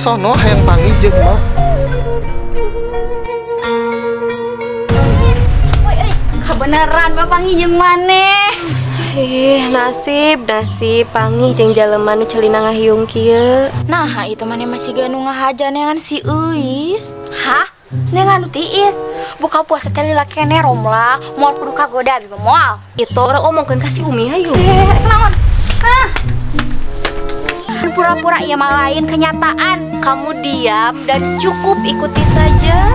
sono hayang panggih jeung mah. Kebeneran bapak ngijeng maneh. Nasib panggih jeung jelema nu celina ngahiung kieu. Nah, itu maneh masih gak nu ngahaja nengan si Uis. Hah? Nengan nu tiis. Buka puasa teh lila kene romlah, moal kudu kagoda abi moal. Itu orang omongkeun ka si Umi hayu. Naon? Pura-pura ieu mah lain kenyataan. Kamu diam dan cukup ikuti saja.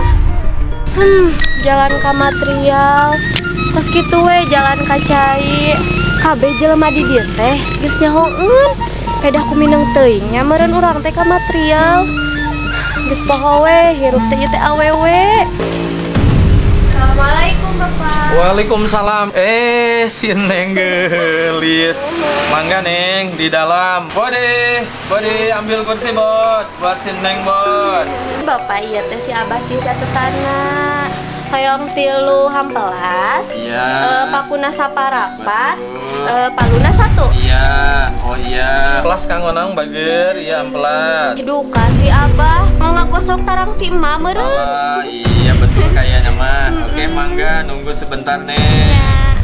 Jalan ka material. Pas kitu we jalan ka cai. Kabeh jelema di dieu teh geus nyahoeun. Pedah kumineng teuing nya meureun urang teh ka material. Geus poho we hirup teh ieu teh awewe. Assalamualaikum Bapak. Waalaikumsalam. Si Neng gelis. Mangga Neng di dalam. Bode ambil kursi buat si Neng bot. Bapak iya teh si Abah cing catetana. Hoyong 3 Iya. Pakuna saparapat. Paluna 1. Iya. Oh iya. Pelas Kang Onang bager. Iya amplas. Aduh kasih Abah mau ngagosok tarang si emak meureun. Iya betul kayaknya mah. Oke mangga nunggu sebentar Neng. Ya.